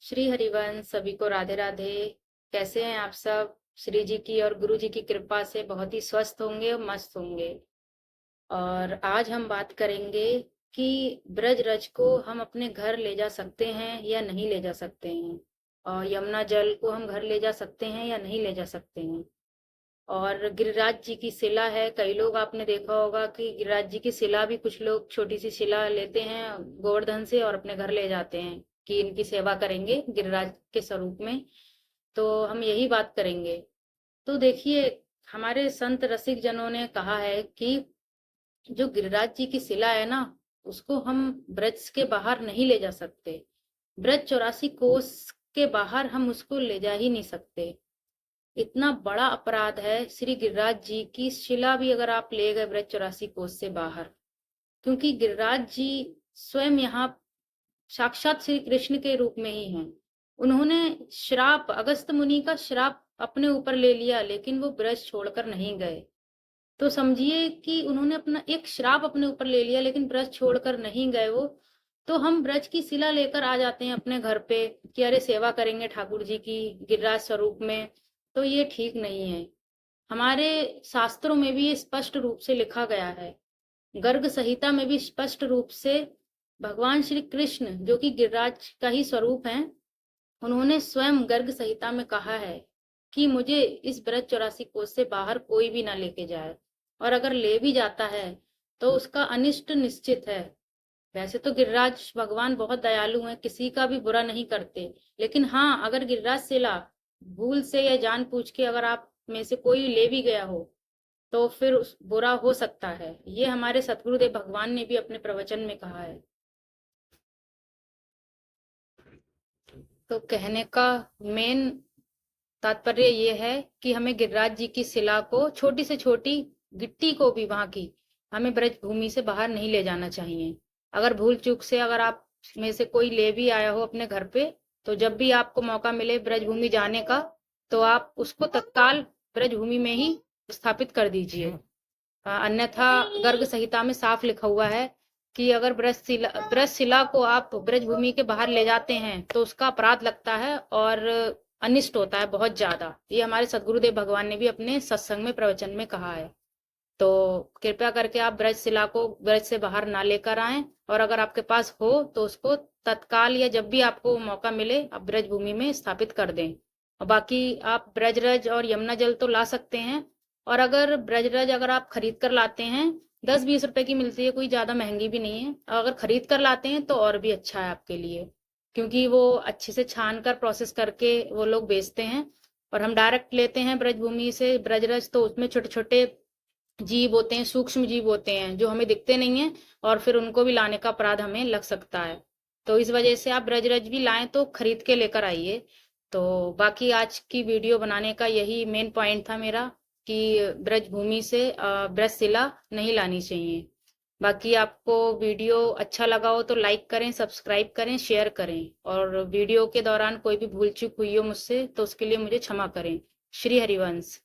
श्री हरिवंश सभी को राधे राधे। कैसे हैं आप सब? श्री जी की और गुरु जी की कृपा से बहुत ही स्वस्थ होंगे और मस्त होंगे। और आज हम बात करेंगे कि ब्रज रज को हम अपने घर ले जा सकते हैं या नहीं ले जा सकते हैं, और यमुना जल को हम घर ले जा सकते हैं या नहीं ले जा सकते हैं। और गिरिराज जी की शिला है, कई लोग आपने देखा होगा कि गिरिराज जी की शिला भी कुछ लोग छोटी सी शिला लेते हैं गोवर्धन से और अपने घर ले जाते हैं कि इनकी सेवा करेंगे गिरिराज के स्वरूप में। तो हम यही बात करेंगे। तो देखिए, हमारे संत रसिक जनों ने कहा है कि जो गिरिराज जी की शिला है ना, उसको हम ब्रज के बाहर नहीं ले जा सकते। ब्रज 84 कोस के बाहर हम उसको ले जा ही नहीं सकते। इतना बड़ा अपराध है। श्री गिरिराज जी की शिला भी अगर आप ले गए ब्रज 84 कोस से बाहर, क्योंकि गिरिराज जी स्वयं यहाँ साक्षात श्री कृष्ण के रूप में ही हैं। उन्होंने श्राप, अगस्त मुनि का श्राप अपने ऊपर ले लिया, लेकिन वो ब्रज छोड़कर नहीं गए। तो समझिए कि उन्होंने अपना एक श्राप अपने ऊपर ले लिया, लेकिन ब्रज छोड़कर नहीं गए वो। तो हम ब्रज की शिला लेकर आ जाते हैं अपने घर पे कि अरे सेवा करेंगे ठाकुर जी की गिरिराज स्वरूप में। तो ये ठीक नहीं है। हमारे शास्त्रों में भी ये स्पष्ट रूप से लिखा गया है। गर्ग संहिता में भी स्पष्ट रूप से भगवान श्री कृष्ण, जो कि गिरिराज का ही स्वरूप हैं, उन्होंने स्वयं गर्ग संहिता में कहा है कि मुझे इस ब्रज 84 कोस से बाहर कोई भी ना लेके जाए, और अगर ले भी जाता है तो उसका अनिष्ट निश्चित है। वैसे तो गिरिराज भगवान बहुत दयालु हैं, किसी का भी बुरा नहीं करते। लेकिन हाँ, अगर गिरिराज शिला भूल से या जानबूझ के अगर आप में से कोई ले भी गया हो, तो फिर बुरा हो सकता है। ये हमारे सतगुरुदेव भगवान ने भी अपने प्रवचन में कहा है। तो कहने का मेन तात्पर्य ये है कि हमें गिरिराज जी की शिला को, छोटी से छोटी गिट्टी को भी वहां की, हमें ब्रज भूमि से बाहर नहीं ले जाना चाहिए। अगर भूल चूक से अगर आप में से कोई ले भी आया हो अपने घर पे, तो जब भी आपको मौका मिले ब्रज भूमि जाने का, तो आप उसको तत्काल ब्रज भूमि में ही स्थापित कर दीजिए। अन्यथा गर्ग संहिता में साफ लिखा हुआ है कि अगर ब्रज शिला को आप ब्रज भूमि के बाहर ले जाते हैं तो उसका अपराध लगता है और अनिष्ट होता है बहुत ज्यादा। ये हमारे सदगुरुदेव भगवान ने भी अपने सत्संग में प्रवचन में कहा है। तो कृपया करके आप ब्रज शिला को ब्रज से बाहर ना लेकर आएं, और अगर आपके पास हो तो उसको तत्काल या जब भी आपको मौका मिले आप ब्रज भूमि में स्थापित कर दें। और बाकी आप ब्रजरज और यमुना जल तो ला सकते हैं। और अगर ब्रजरज अगर आप खरीद कर लाते हैं, 10-20 रुपए की मिलती है, कोई ज्यादा महंगी भी नहीं है। अगर खरीद कर लाते हैं तो और भी अच्छा है आपके लिए, क्योंकि वो अच्छे से छान कर प्रोसेस करके वो लोग बेचते हैं। और हम डायरेक्ट लेते हैं ब्रज भूमि से ब्रजरज, तो उसमें छोटे छोटे जीव होते हैं, सूक्ष्म जीव होते हैं जो हमें दिखते नहीं है, और फिर उनको भी लाने का अपराध हमें लग सकता है। तो इस वजह से आप ब्रजरज भी लाएं तो खरीद के लेकर आइए। तो बाकी आज की वीडियो बनाने का यही मेन पॉइंट था मेरा, कि ब्रज भूमि से ब्रज शिला नहीं लानी चाहिए। बाकी आपको वीडियो अच्छा लगा हो तो लाइक करें, सब्सक्राइब करें, शेयर करें, और वीडियो के दौरान कोई भी भूल चूक हुई हो मुझसे तो उसके लिए मुझे क्षमा करें। श्री हरिवंश।